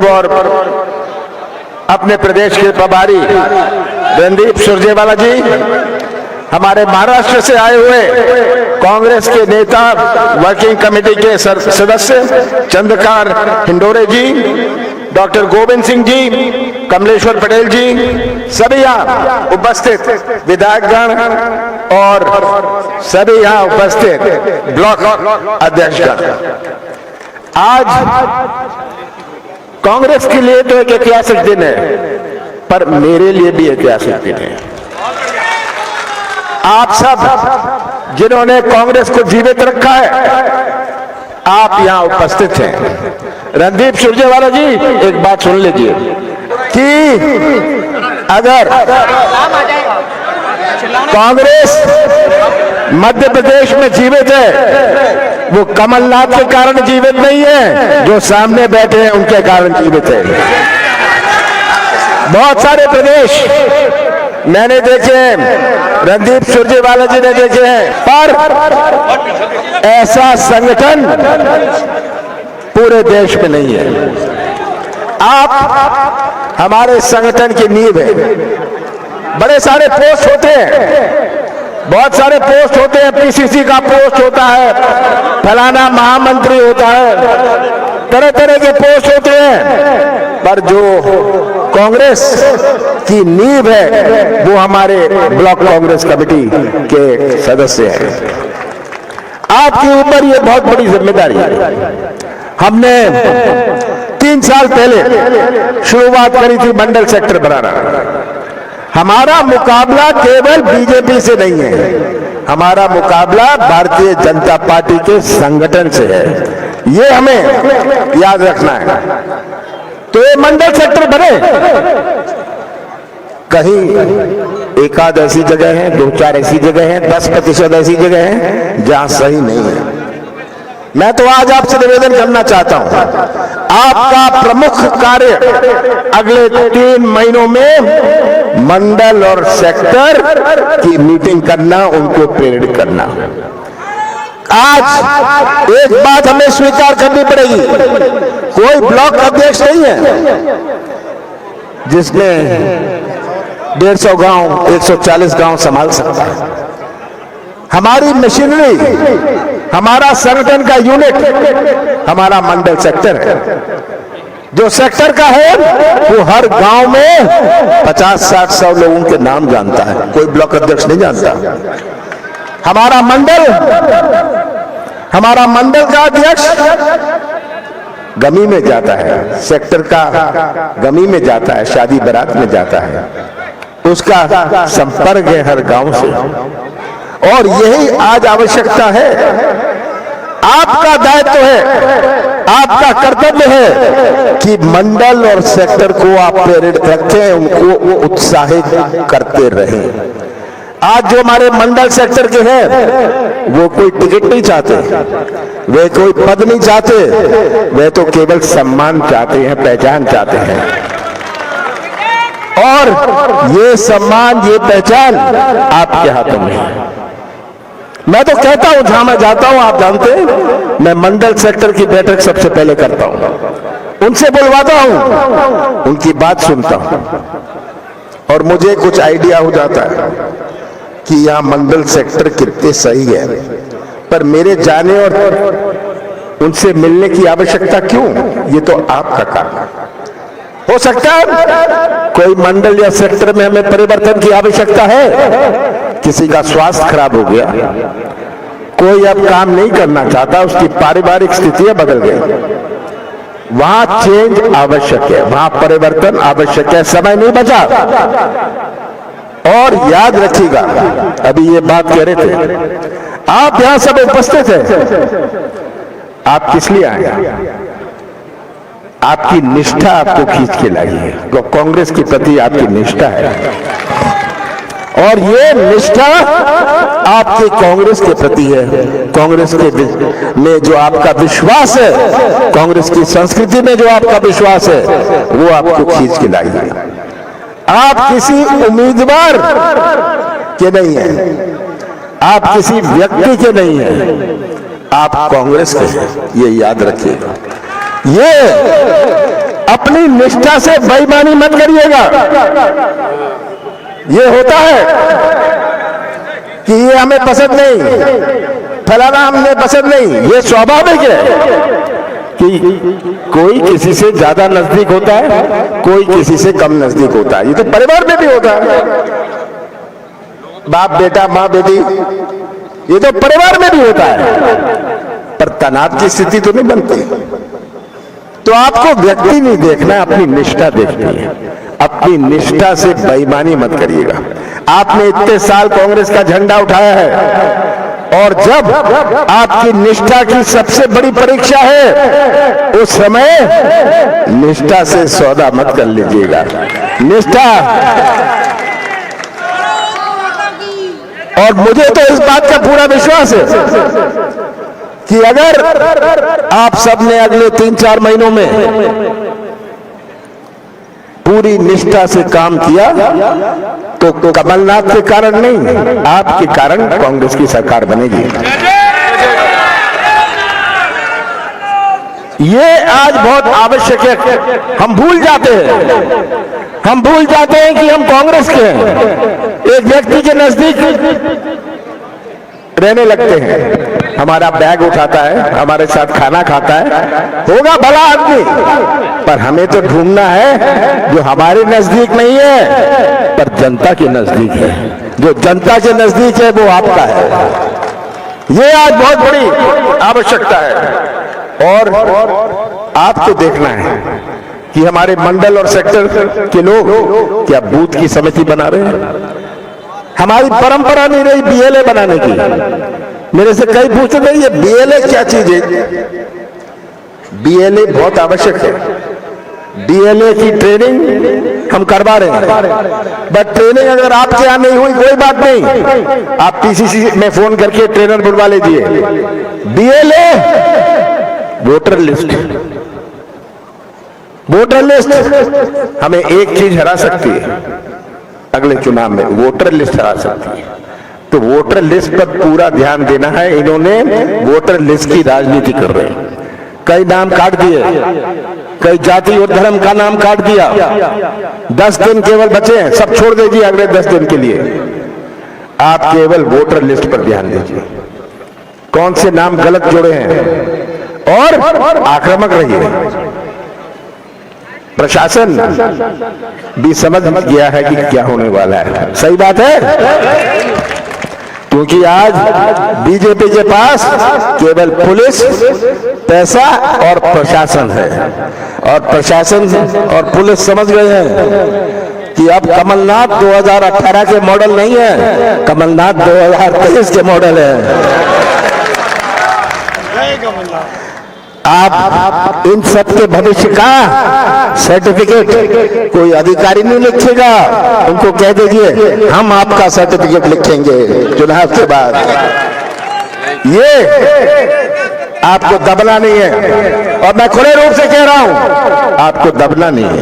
और अपने प्रदेश के प्रभारी रणदीप सुरजेवाला जी, हमारे महाराष्ट्र से आए हुए कांग्रेस के नेता, वर्किंग कमेटी के सदस्य चंद्रकार हिंडोरे जी, डॉक्टर गोविंद सिंह जी, कमलेश्वर पटेल जी, सभी यहाँ उपस्थित विधायकगण और सभी यहाँ उपस्थित ब्लॉक अध्यक्षगण, आज कांग्रेस के लिए तो एक ऐतिहासिक दिन है, पर मेरे लिए भी ऐतिहासिक दिन है। आप सब जिन्होंने कांग्रेस को जीवित रखा है, आप यहां उपस्थित हैं। रणदीप सुरजेवाला जी, एक बात सुन लीजिए कि अगर कांग्रेस मध्य प्रदेश में जीवित है, वो कमलनाथ के कारण जीवित नहीं है, जो सामने बैठे हैं उनके कारण जीवित है। बहुत सारे प्रदेश मैंने देखे हैं, रणदीप सुरजेवाला जी ने देखे हैं, पर ऐसा संगठन पूरे देश में नहीं है। आप हमारे संगठन की नींव है। बड़े सारे पोस्ट होते हैं, बहुत सारे पोस्ट होते हैं, पीसीसी का पोस्ट होता है, फलाना महामंत्री होता है, तरह तरह के पोस्ट होते हैं, पर जो कांग्रेस की नींव है वो हमारे ब्लॉक कांग्रेस कमेटी के सदस्य हैं। आपके ऊपर ये बहुत बड़ी जिम्मेदारी है। हमने 3 साल पहले शुरुआत करी थी मंडल सेक्टर बनाना। हमारा मुकाबला केवल बीजेपी से नहीं है, हमारा मुकाबला भारतीय जनता पार्टी के संगठन से है। ये हमें याद रखना है। तो ये मंडल सेक्टर बने, कहीं एक आध ऐसी जगह है, 2-4 ऐसी जगह है, 10% ऐसी जगह है जहां सही नहीं है। मैं तो आज आपसे निवेदन करना चाहता हूं, आपका प्रमुख कार्य अगले 3 महीनों में मंडल और सेक्टर की मीटिंग करना, उनको प्रेरित करना। आज एक बात हमें स्वीकार करनी पड़ेगी, कोई ब्लॉक अध्यक्ष नहीं है जिसने 150 गांव, 140 गांव संभाल सकता है। हमारी मशीनरी, हमारा संगठन का यूनिट हमारा मंडल सेक्टर है। जो सेक्टर का है वो हर गांव में 50-60-100 लोगों के नाम जानता है, कोई ब्लॉक अध्यक्ष नहीं जानता। हमारा मंडल का अध्यक्ष गमी में जाता है, सेक्टर का गमी में जाता है, शादी बारात में जाता है, उसका संपर्क है हर गांव से। और यही आज आवश्यकता है। आपका दायित्व है, आपका कर्तव्य है कि मंडल और सेक्टर को आप प्रेरित रखें, उनको उत्साहित करते रहें। आज जो हमारे मंडल सेक्टर के हैं वो कोई टिकट नहीं चाहते, वे कोई पद नहीं चाहते, वे तो केवल सम्मान चाहते हैं, पहचान चाहते हैं। और ये सम्मान, ये पहचान आपके हाथों में है। मैं तो कहता हूं, जहां मैं जाता हूं, आप जानते हैं, मैं मंडल सेक्टर की बैठक सबसे पहले करता हूं, उनसे बुलवाता हूं, उनकी बात सुनता हूं, और मुझे कुछ आइडिया हो जाता है कि यहां मंडल सेक्टर कितने सही है। पर मेरे जाने और उनसे मिलने की आवश्यकता क्यों? ये तो आपका काम है। हो सकता है कोई मंडल या सेक्टर में हमें परिवर्तन की आवश्यकता है, किसी का स्वास्थ्य खराब हो गया, कोई अब काम नहीं करना चाहता, उसकी पारिवारिक स्थितियां बदल गई, वहां चेंज आवश्यक है, वहां परिवर्तन आवश्यक है, समय नहीं बचा। और याद रखिएगा, अभी ये बात कह रहे थे, आप यहां सब उपस्थित हैं, आप किस लिए आए? आपकी निष्ठा आपको खींच के लाई है, कांग्रेस के प्रति आपकी निष्ठा है, और ये निष्ठा आपके कांग्रेस के प्रति है। कांग्रेस के में जो आपका विश्वास है, कांग्रेस की संस्कृति में जो आपका विश्वास है, वो आपको खींच के लाई है। आप किसी उम्मीदवार के नहीं हैं, आप किसी व्यक्ति के नहीं हैं, आप कांग्रेस के हैं, ये याद रखिएगा। ये अपनी निष्ठा से बेईमानी मत करिएगा। ये होता है कि ये हमें पसंद नहीं, फलाना हमें पसंद नहीं। ये स्वाभाविक है कि कोई किसी से ज्यादा नजदीक होता है, कोई किसी से कम नजदीक होता है। ये तो परिवार में भी होता है, बाप बेटा माँ बेटी, ये तो परिवार में भी होता है। पर तनाव की स्थिति तो नहीं बनती। तो आपको व्यक्ति नहीं देखना, अपनी निष्ठा देखनी है। अपनी निष्ठा से बेईमानी मत करिएगा। आपने इतने साल कांग्रेस का झंडा उठाया है, और जब आपकी निष्ठा की सबसे बड़ी परीक्षा है, उस समय निष्ठा से सौदा मत कर लीजिएगा। निष्ठा, और मुझे तो इस बात का पूरा विश्वास है कि अगर आप सबने अगले 3-4 महीनों में पूरी निष्ठा से काम किया, तो कमलनाथ के कारण नहीं, आपके कारण कांग्रेस की सरकार बनेगी। ये आज बहुत आवश्यक है। हम भूल जाते हैं कि हम कांग्रेस के हैं। एक व्यक्ति के नजदीक रहने लगते हैं, हमारा बैग उठाता है, हमारे साथ खाना खाता है, होगा भला आदमी, पर हमें तो ढूंढना है जो हमारे नजदीक नहीं है पर जनता के नजदीक है। जो जनता के नजदीक है वो आपका है। ये आज बहुत बड़ी आवश्यकता है। और आपको देखना है कि हमारे मंडल और सेक्टर के लोग क्या बूथ की समिति बना रहे हैं। हमारी परंपरा नहीं रही बीएलए बनाने की। मेरे से कई पूछते थे ये बीएलए क्या चीज है। बीएलए बहुत आवश्यक है। बीएलए की ट्रेनिंग हम करवा रहे हैं, बट ट्रेनिंग अगर आपके यहां नहीं हुई कोई बात नहीं, आप पीसीसी में फोन करके ट्रेनर बुलवा लीजिए। BLA voter list, voter list हमें एक चीज हरा सकती है अगले चुनाव में, वोटर लिस्ट हरा सकती है। तो वोटर लिस्ट पर पूरा ध्यान देना है। इन्होंने वोटर लिस्ट की राजनीति कर रहे हैं। कई नाम काट दिए, कई जाति और धर्म का नाम काट दिया। 10 दिन केवल बचे हैं, सब छोड़ दीजिए अगले 10 दिन के लिए। आप केवल वोटर लिस्ट पर ध्यान दीजिए, कौन से नाम गलत जोड़े हैं, और आक्रामक रहिए। प्रशासन भी समझ गया है कि क्या होने वाला है। सही बात है, क्योंकि आज बीजेपी के पास केवल पुलिस, पैसा और प्रशासन है। और प्रशासन और पुलिस समझ गए हैं कि अब कमलनाथ 2018 के मॉडल नहीं है, कमलनाथ 2023 के मॉडल है। आप इन सब के भविष्य का सर्टिफिकेट कोई अधिकारी नहीं लिखेगा, उनको कह दीजिए हम आपका सर्टिफिकेट लिखेंगे चुनाव के बाद। ये आपको दबना नहीं है, और मैं खुले रूप से कह रहा हूं आपको दबना नहीं है।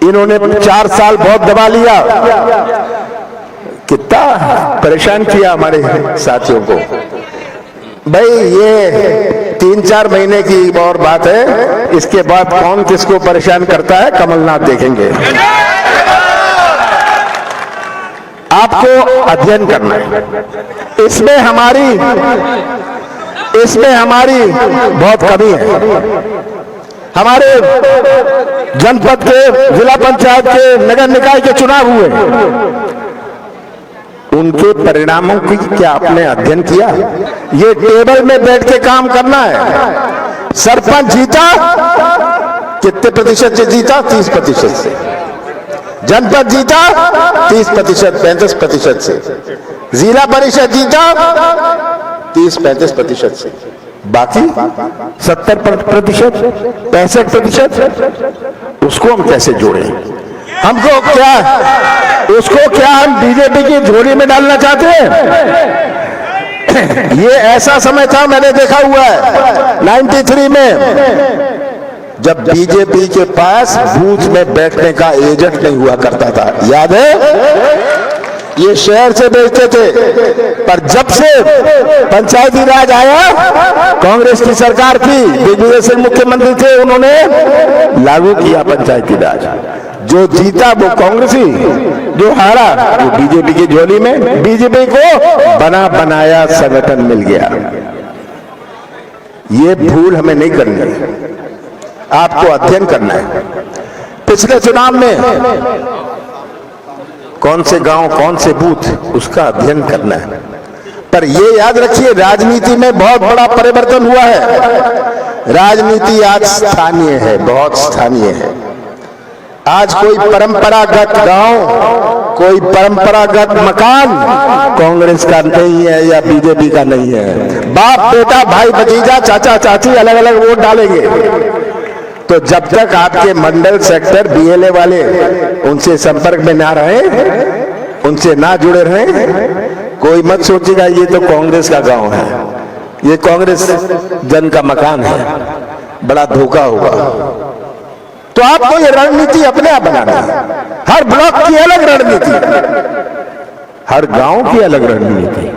इन्होंने 4 साल बहुत दबा लिया, कितना परेशान किया हमारे साथियों को। भाई ये 3-4 महीने की और बात है, इसके बाद कौन किसको परेशान करता है कमलनाथ देखेंगे। आपको अध्ययन करना है। इसमें हमारी बहुत कमी है। हमारे जनपद के, जिला पंचायत के, नगर निकाय के चुनाव हुए, उनके परिणामों की क्या आपने अध्ययन किया? ये टेबल में बैठ के काम करना है। सरपंच जीता कितने प्रतिशत से जीता? 30% से। जनपद जीता 30%, 35% से। जिला परिषद जीता 30-35% से। बाकी 70%, 65%, उसको हम कैसे जोड़ें? हमको क्या, उसको क्या हम बीजेपी की झोली में डालना चाहते हैं? ये ऐसा समय था, मैंने देखा हुआ है 93 में, जब बीजेपी के पास बूथ में बैठने का एजेंट नहीं हुआ करता था। याद है? ये शहर से बेचते थे, पर जब से पंचायती राज आया, कांग्रेस की सरकार थी, दिग्विजय सिंह मुख्यमंत्री थे, उन्होंने लागू किया पंचायती राज। जो जीता वो कांग्रेसी, जो हारा वो बीजेपी की झोली में। बीजेपी को बना बनाया संगठन मिल गया। ये भूल हमें नहीं करनी है, आपको अध्ययन करना है। पिछले चुनाव में कौन से गांव, कौन से बूथ, उसका अध्ययन करना है। पर ये याद रखिए, राजनीति में बहुत बड़ा परिवर्तन हुआ है। राजनीति आज स्थानीय है, बहुत स्थानीय है। आज कोई परंपरागत गांव, कोई परंपरागत मकान कांग्रेस का नहीं है या बीजेपी का नहीं है। बाप बेटा, भाई भतीजा, चाचा चाची अलग अलग वोट डालेंगे। तो जब तक आपके मंडल, सेक्टर, बीएलए वाले उनसे संपर्क में ना रहे, उनसे ना जुड़े रहे, कोई मत सोचेगा ये तो कांग्रेस का गांव है, ये कांग्रेस जन का मकान है। बड़ा धोखा होगा। तो आपको ये रणनीति अपने आप बनाना है। हर ब्लॉक की अलग रणनीति, हर गांव की अलग रणनीति।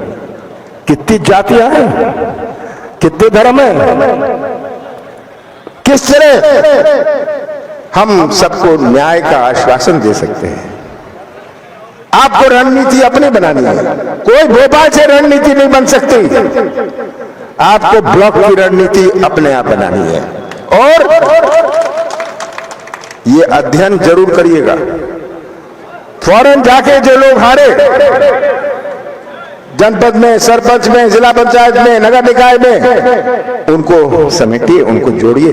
कितनी जातियां हैं, कितने धर्म हैं, किस तरह हम सबको न्याय का आश्वासन दे सकते हैं। आपको रणनीति अपनी बनानी है। कोई भोपाल से रणनीति नहीं बन सकती। आपको ब्लॉक की रणनीति अपने आप बनानी है। और ये अध्ययन जरूर करिएगा। फौरन जाके जो लोग हारे, जनपद में, सरपंच में, जिला पंचायत में, नगर निकाय में, उनको समेटिए, उनको जोड़िए।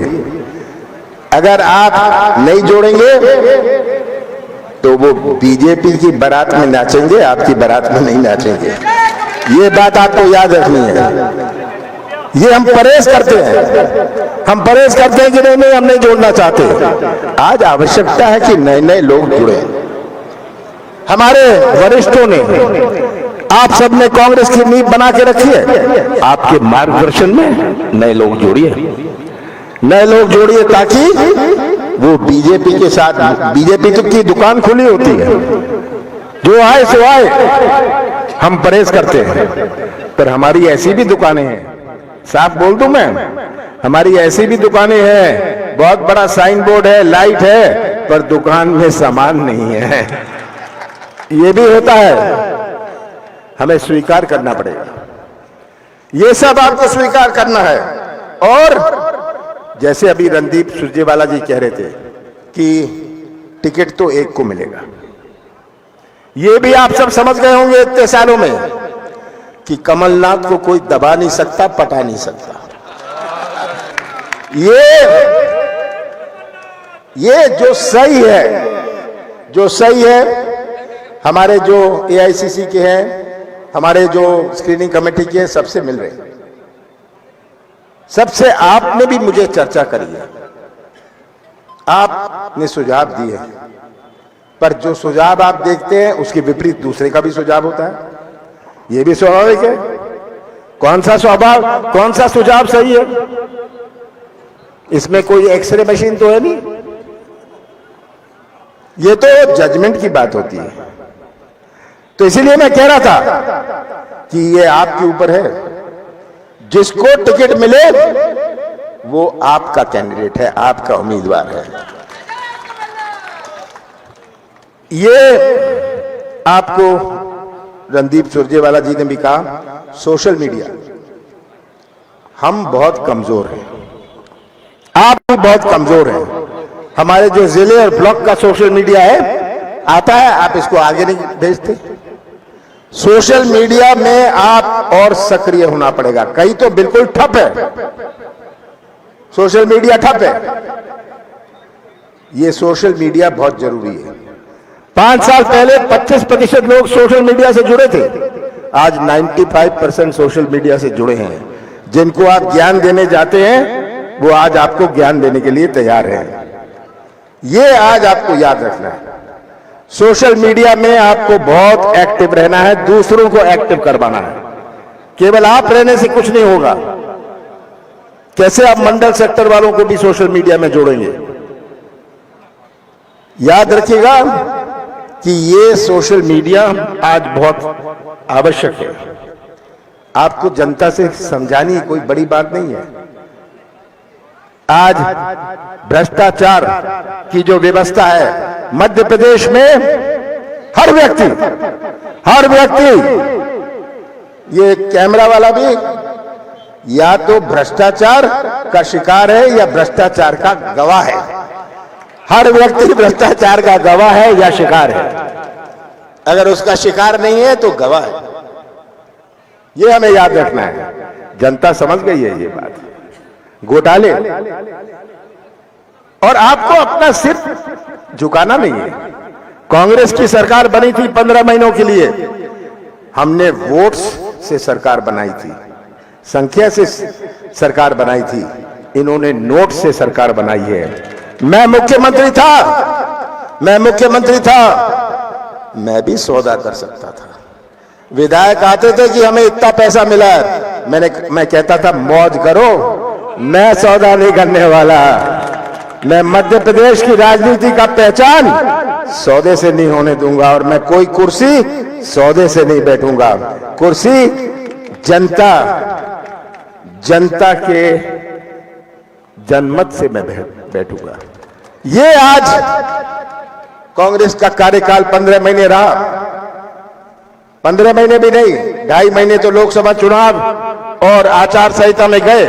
अगर आप नहीं जोड़ेंगे तो वो बीजेपी की बारात में नाचेंगे, आपकी बारात में नहीं नाचेंगे। ये बात आपको याद रखनी है। ये हम परहेज करते हैं, हम परहेज करते हैं कि नहीं नहीं हम नहीं जोड़ना चाहते। आज आवश्यकता है कि नए नए लोग जुड़े। हमारे वरिष्ठों ने, आप सबने कांग्रेस की नींव बना के रखी है। आपके मार्गदर्शन में नए लोग जोड़िए, नए लोग जोड़िए, ताकि वो बीजेपी के साथ, बीजेपी की दुकान खुली होती है, जो आए सो आए। हम परहेज करते हैं, पर हमारी ऐसी भी दुकानें हैं, साफ बोल दूं मैं, हमारी ऐसी भी दुकानें हैं, बहुत बड़ा साइन बोर्ड है, लाइट है, पर दुकान में सामान नहीं है। ये भी होता है, हमें स्वीकार करना पड़ेगा। ये सब आपको स्वीकार करना है। और जैसे अभी रणदीप सुरजेवाला जी कह रहे थे कि टिकट तो एक को मिलेगा, ये भी आप सब समझ गए होंगे इतने सालों में कि कमलनाथ को कोई दबा नहीं सकता, पटा नहीं सकता। ये जो सही है, जो सही है, हमारे जो एआईसीसी के हैं, हमारे जो स्क्रीनिंग कमेटी के हैं, सबसे मिल रहे हैं। सबसे आपने भी मुझे चर्चा करी है, आपने सुझाव दिए हैं, पर जो सुझाव आप देखते हैं उसके विपरीत दूसरे का भी सुझाव होता है। ये भी स्वाभाविक है। कौन सा स्वभाव, कौन सा सुझाव सही है? इसमें कोई एक्सरे मशीन तो है नहीं। ये तो जजमेंट की बात होती है। तो इसीलिए मैं कह रहा था कि ये आपके ऊपर है। जिसको टिकट मिले वो आपका कैंडिडेट है, आपका उम्मीदवार है। ये आपको रणदीप सुरजेवाला जी ने भी कहा, सोशल मीडिया हम बहुत कमजोर हैं, आप भी बहुत कमजोर हैं। हमारे जो जिले और ब्लॉक का सोशल मीडिया है आता है, आप इसको आगे नहीं भेजते। सोशल मीडिया में आप और सक्रिय होना पड़ेगा। कहीं तो बिल्कुल ठप है, सोशल मीडिया ठप है। ये सोशल मीडिया बहुत जरूरी है। 5 साल पहले 25% लोग सोशल मीडिया से जुड़े थे, आज 95% सोशल मीडिया से जुड़े हैं। जिनको आप ज्ञान देने जाते हैं वो आज आपको ज्ञान देने के लिए तैयार हैं। ये आज आपको याद रखना है। सोशल मीडिया में आपको बहुत एक्टिव रहना है, दूसरों को एक्टिव करवाना है। केवल आप रहने से कुछ नहीं होगा। कैसे आप मंडल सेक्टर वालों को भी सोशल मीडिया में जोड़ेंगे? याद रखिएगा कि ये सोशल मीडिया आज बहुत आवश्यक है। आपको जनता से समझानी कोई बड़ी बात नहीं है। आज भ्रष्टाचार की जो व्यवस्था है मध्य प्रदेश में, हर व्यक्ति ये कैमरा वाला भी या तो भ्रष्टाचार का शिकार है या भ्रष्टाचार का गवाह है। हर व्यक्ति भ्रष्टाचार का गवाह है या शिकार है। अगर उसका शिकार नहीं है तो गवाह है। ये हमें याद रखना है। जनता समझ गई है ये बात। घोटाले, और आपको अपना सिर झुकाना नहीं है। कांग्रेस की सरकार बनी थी 15 महीनों के लिए। हमने वोट्स से सरकार बनाई थी, संख्या से सरकार बनाई थी। इन्होंने नोट से सरकार बनाई है। मैं मुख्यमंत्री था, मैं भी सौदा कर सकता था। विधायक आते थे कि हमें इतना पैसा मिला है, मैं कहता था मौज करो, मैं सौदा नहीं करने वाला। मैं मध्य प्रदेश की राजनीति का पहचान सौदे से नहीं होने दूंगा, और मैं कोई कुर्सी सौदे से नहीं बैठूंगा। कुर्सी जनता के जनमत से मैं बैठूंगा। ये आज कांग्रेस का कार्यकाल 15 महीने रहा। 15 महीने भी नहीं, 2.5 महीने तो लोकसभा चुनाव और आचार संहिता में गए।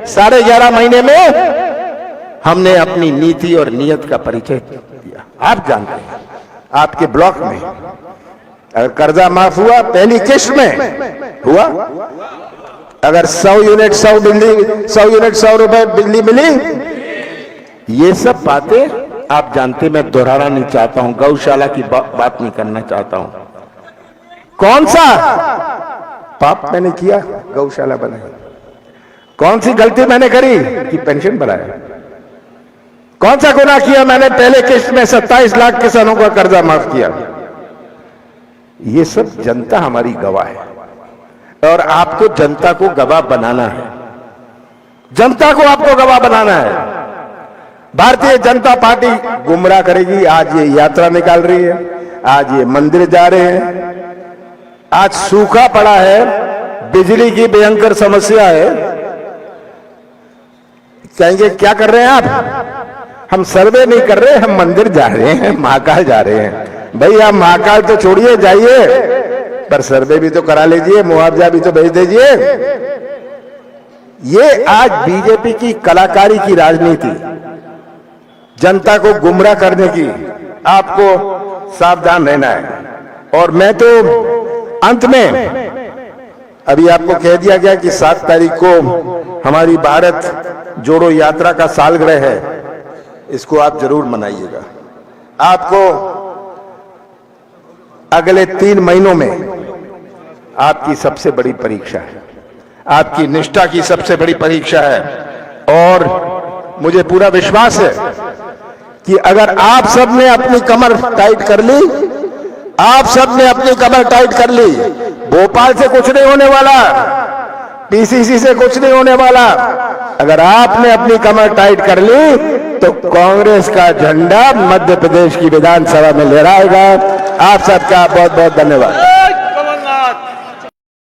11.5 महीने में हमने अपनी नीति और नियत का परिचय दिया। आप जानते हैं, आपके ब्लॉक में अगर कर्जा माफ हुआ, पहली किश्त में हुआ, अगर 100 यूनिट 100 रुपए बिजली मिली, ये सब बातें आप जानते, मैं दोहराना नहीं चाहता हूं। गौशाला की बात नहीं करना चाहता हूं। कौन सा पाप मैंने किया? गौशाला बनाई। कौन सी गलती मैंने करी कि पेंशन बढ़ाया? कौन सा गुनाह किया मैंने? पहले किश्त में 27 लाख किसानों का कर्जा माफ किया। ये सब जनता हमारी गवाह है, और आपको जनता को गवाह बनाना है। जनता को आपको गवाह बनाना है। भारतीय जनता पार्टी गुमराह करेगी। आज ये यात्रा निकाल रही है, आज ये मंदिर जा रहे हैं, आज सूखा पड़ा है, बिजली की भयंकर समस्या है। कहेंगे क्या कर रहे हैं आप? हम सर्वे नहीं कर रहे, हम मंदिर जा रहे हैं, महाकाल जा रहे हैं। भाई आप महाकाल तो छोड़िए, जाइए, पर सर्वे भी तो करा लीजिए, मुआवजा भी तो भेज दीजिए। ये आज बीजेपी की कलाकारी की राजनीति, जनता को गुमराह करने की, आपको सावधान रहना है। और मैं तो अंत में अभी आपको कह दिया गया कि 7 तारीख को हमारी भारत जोड़ो यात्रा का सालगिरह है। इसको आप जरूर मनाइएगा। आपको अगले 3 महीनों में आपकी सबसे बड़ी परीक्षा है, आपकी निष्ठा की सबसे बड़ी परीक्षा है। और मुझे पूरा विश्वास है कि अगर आप सब ने अपनी कमर टाइट कर ली, आप सब ने अपनी कमर टाइट कर ली, भोपाल से कुछ नहीं होने वाला, पीसीसी से कुछ नहीं होने वाला। अगर आपने अपनी कमर टाइट कर ली तो कांग्रेस का झंडा मध्य प्रदेश की विधानसभा में लहराएगा। आप सबका बहुत बहुत धन्यवाद।